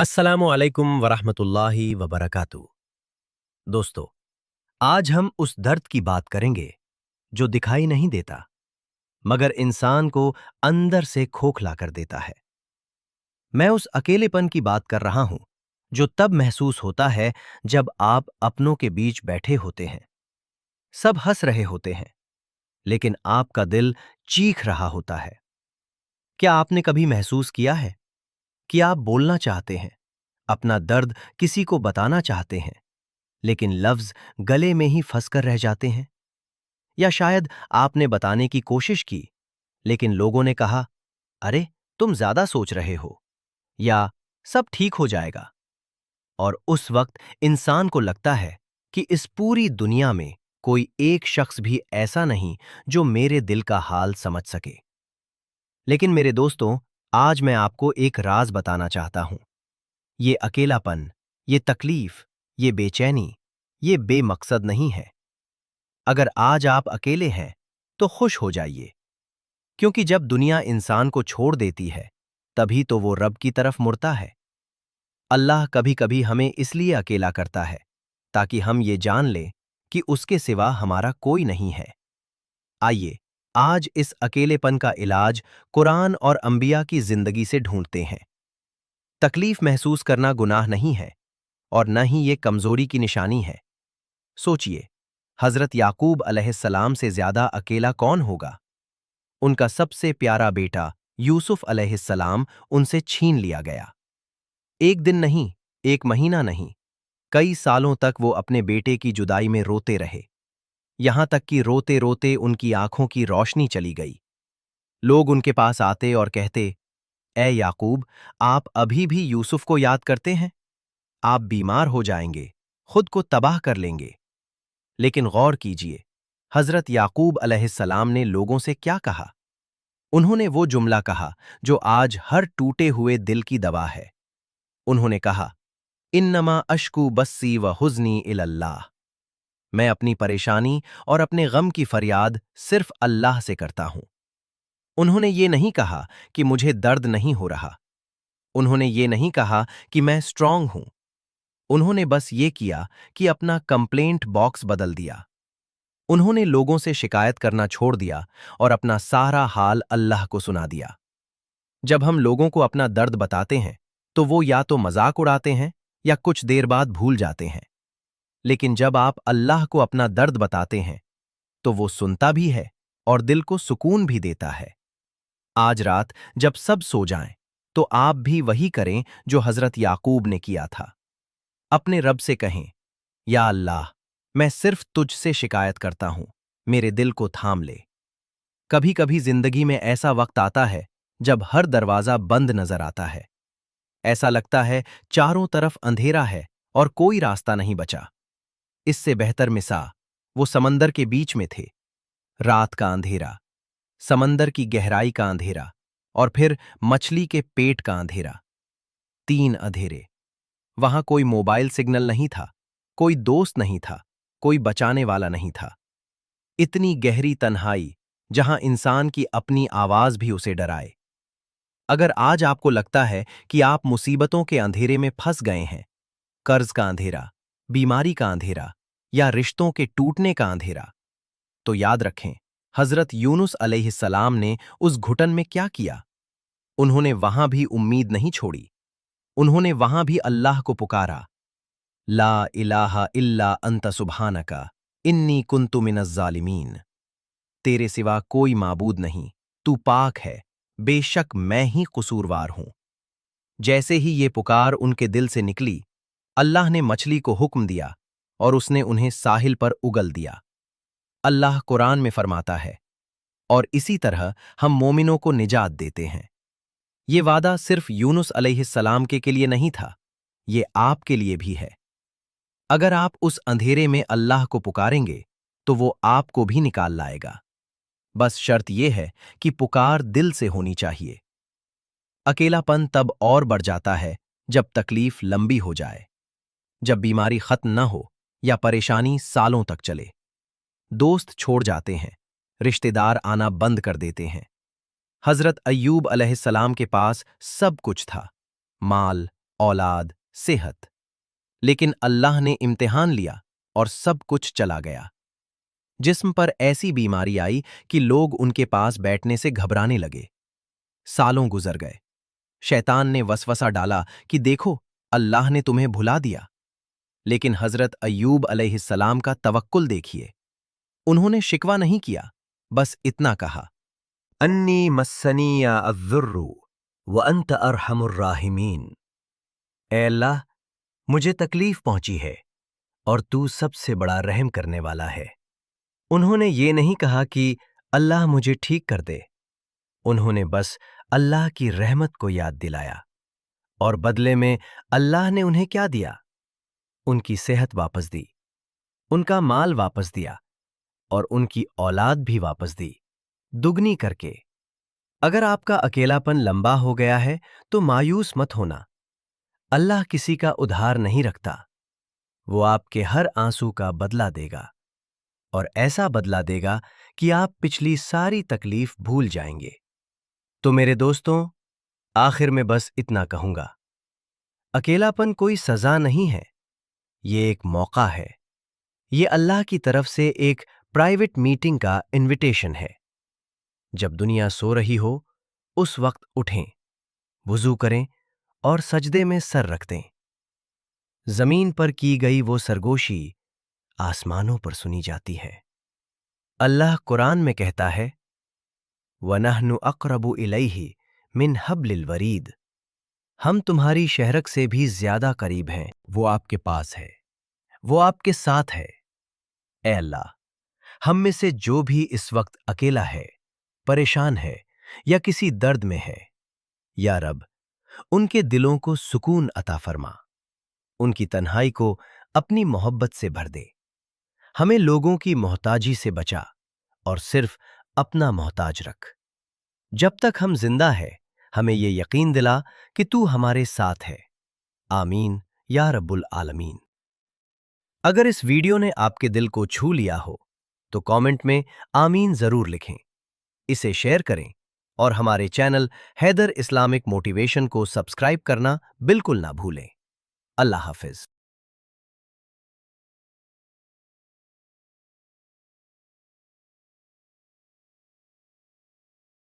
अस्सलामु अलैकुम वरहमतुल्लाहि वबरकातुहू। दोस्तों, आज हम उस दर्द की बात करेंगे जो दिखाई नहीं देता मगर इंसान को अंदर से खोखला कर देता है। मैं उस अकेलेपन की बात कर रहा हूं जो तब महसूस होता है जब आप अपनों के बीच बैठे होते हैं। सब हंस रहे होते हैं, लेकिन आपका दिल चीख रहा होता है। क्या आपने कभी महसूस किया है कि आप बोलना चाहते हैं, अपना दर्द किसी को बताना चाहते हैं, लेकिन लफ्ज गले में ही फंसकर रह जाते हैं? या शायद आपने बताने की कोशिश की, लेकिन लोगों ने कहा, अरे तुम ज्यादा सोच रहे हो, या सब ठीक हो जाएगा। और उस वक्त इंसान को लगता है कि इस पूरी दुनिया में कोई एक शख्स भी ऐसा नहीं जो मेरे दिल का हाल समझ सके। लेकिन मेरे दोस्तों, आज मैं आपको एक राज बताना चाहता हूं। ये अकेलापन, ये तकलीफ, ये बेचैनी, ये बेमकसद नहीं है। अगर आज आप अकेले हैं तो खुश हो जाइए, क्योंकि जब दुनिया इंसान को छोड़ देती है तभी तो वो रब की तरफ मुड़ता है। अल्लाह कभी कभी हमें इसलिए अकेला करता है ताकि हम ये जान लें कि उसके सिवा हमारा कोई नहीं है। आइए आज इस अकेलेपन का इलाज कुरान और अंबिया की जिंदगी से ढूंढते हैं। तकलीफ महसूस करना गुनाह नहीं है और न ही ये कमजोरी की निशानी है। सोचिए, हजरत याकूब अलैहिस्सलाम से ज्यादा अकेला कौन होगा? उनका सबसे प्यारा बेटा यूसुफ अलैहिस्सलाम उनसे छीन लिया गया। एक दिन नहीं, एक महीना नहीं, कई सालों तक वो अपने बेटे की जुदाई में रोते रहे। यहां तक कि रोते रोते उनकी आंखों की रोशनी चली गई। लोग उनके पास आते और कहते, ए याकूब, आप अभी भी यूसुफ को याद करते हैं? आप बीमार हो जाएंगे, खुद को तबाह कर लेंगे। लेकिन गौर कीजिए, हजरत याकूब अलैहिस्सलाम ने लोगों से क्या कहा? उन्होंने वो जुमला कहा जो आज हर टूटे हुए दिल की दवा है। उन्होंने कहा, इन्नमा अश्कू बस्सी व हुज़्नी इलल्लाह। मैं अपनी परेशानी और अपने गम की फरियाद सिर्फ अल्लाह से करता हूं। उन्होंने ये नहीं कहा कि मुझे दर्द नहीं हो रहा। उन्होंने ये नहीं कहा कि मैं स्ट्रांग हूं। उन्होंने बस ये किया कि अपना कंप्लेंट बॉक्स बदल दिया। उन्होंने लोगों से शिकायत करना छोड़ दिया और अपना सारा हाल अल्लाह को सुना दिया। जब हम लोगों को अपना दर्द बताते हैं तो वो या तो मजाक उड़ाते हैं या कुछ देर बाद भूल जाते हैं। लेकिन जब आप अल्लाह को अपना दर्द बताते हैं तो वो सुनता भी है और दिल को सुकून भी देता है। आज रात जब सब सो जाएं, तो आप भी वही करें जो हजरत याकूब ने किया था। अपने रब से कहें, या अल्लाह, मैं सिर्फ तुझसे शिकायत करता हूं, मेरे दिल को थाम ले। कभी कभी जिंदगी में ऐसा वक्त आता है जब हर दरवाजा बंद नजर आता है। ऐसा लगता है चारों तरफ अंधेरा है और कोई रास्ता नहीं बचा। इससे बेहतर मिसाल वो समंदर के बीच में थे। रात का अंधेरा, समंदर की गहराई का अंधेरा और फिर मछली के पेट का अंधेरा। तीन अंधेरे। वहां कोई मोबाइल सिग्नल नहीं था, कोई दोस्त नहीं था, कोई बचाने वाला नहीं था। इतनी गहरी तन्हाई जहां इंसान की अपनी आवाज भी उसे डराए। अगर आज आपको लगता है कि आप मुसीबतों के अंधेरे में फंस गए हैं, कर्ज का अंधेरा, बीमारी का अंधेरा या रिश्तों के टूटने का अंधेरा, तो याद रखें, हजरत यूनुस अलैहिस्सलाम ने उस घुटन में क्या किया? उन्होंने वहां भी उम्मीद नहीं छोड़ी। उन्होंने वहां भी अल्लाह को पुकारा, ला इलाहा इल्ला अंत सुब्हानका इन्नी कुन्तु मिनज़ ज़ालिमीन। तेरे सिवा कोई माबूद नहीं, तू पाक है, बेशक मैं ही कसूरवार हूं। जैसे ही ये पुकार उनके दिल से निकली, अल्लाह ने मछली को हुक्म दिया और उसने उन्हें साहिल पर उगल दिया। अल्लाह कुरान में फरमाता है, और इसी तरह हम मोमिनों को निजात देते हैं। ये वादा सिर्फ यूनुस अलैहिस्सलाम के लिए नहीं था, ये आपके लिए भी है। अगर आप उस अंधेरे में अल्लाह को पुकारेंगे तो वो आपको भी निकाल लाएगा। बस शर्त यह है कि पुकार दिल से होनी चाहिए। अकेलापन तब और बढ़ जाता है जब तकलीफ लंबी हो जाए, जब बीमारी खत्म न हो या परेशानी सालों तक चले। दोस्त छोड़ जाते हैं, रिश्तेदार आना बंद कर देते हैं। हजरत अय्यूब अलैहिस्सलाम के पास सब कुछ था, माल, औलाद, सेहत। लेकिन अल्लाह ने इम्तिहान लिया और सब कुछ चला गया। जिस्म पर ऐसी बीमारी आई कि लोग उनके पास बैठने से घबराने लगे। सालों गुजर गए। शैतान ने वसवसा डाला कि देखो, अल्लाह ने तुम्हें भुला दिया। लेकिन हजरत अय्यूब अलैहिस्सलाम का तवक्कुल देखिए। उन्होंने शिकवा नहीं किया, बस इतना कहा, अन्नी मस्सनिया अज़्ज़ुर्रु व अंत अरहमुर राहिमीन। ऐ अल्लाह, मुझे तकलीफ पहुंची है और तू सबसे बड़ा रहम करने वाला है। उन्होंने ये नहीं कहा कि अल्लाह मुझे ठीक कर दे। उन्होंने बस अल्लाह की रहमत को याद दिलाया। और बदले में अल्लाह ने उन्हें क्या दिया? उनकी सेहत वापस दी, उनका माल वापस दिया और उनकी औलाद भी वापस दी, दुगनी करके। अगर आपका अकेलापन लंबा हो गया है तो मायूस मत होना। अल्लाह किसी का उधार नहीं रखता। वो आपके हर आंसू का बदला देगा, और ऐसा बदला देगा कि आप पिछली सारी तकलीफ भूल जाएंगे। तो मेरे दोस्तों, आखिर में बस इतना कहूंगा, अकेलापन कोई सजा नहीं है, ये एक मौका है। ये अल्लाह की तरफ से एक प्राइवेट मीटिंग का इनविटेशन है। जब दुनिया सो रही हो, उस वक्त उठें, वुजू करें और सजदे में सर रख दें। जमीन पर की गई वो सरगोशी आसमानों पर सुनी जाती है। अल्लाह कुरान में कहता है, वनहनु अक़रबु इलैहि मिन हब्लिल वरीद। हम तुम्हारी शहरक से भी ज्यादा करीब हैं। वो आपके पास है, वो आपके साथ है। ऐ अल्लाह, हम में से जो भी इस वक्त अकेला है, परेशान है या किसी दर्द में है, या रब, उनके दिलों को सुकून अता फरमा, उनकी तन्हाई को अपनी मोहब्बत से भर दे। हमें लोगों की मोहताजी से बचा और सिर्फ अपना मोहताज रख। जब तक हम जिंदा है, हमें ये यकीन दिला कि तू हमारे साथ है। आमीन या रब्बुल आलमीन। अगर इस वीडियो ने आपके दिल को छू लिया हो तो कमेंट में आमीन जरूर लिखें, इसे शेयर करें और हमारे चैनल हैदर इस्लामिक मोटिवेशन को सब्सक्राइब करना बिल्कुल ना भूलें। अल्लाह हाफिज।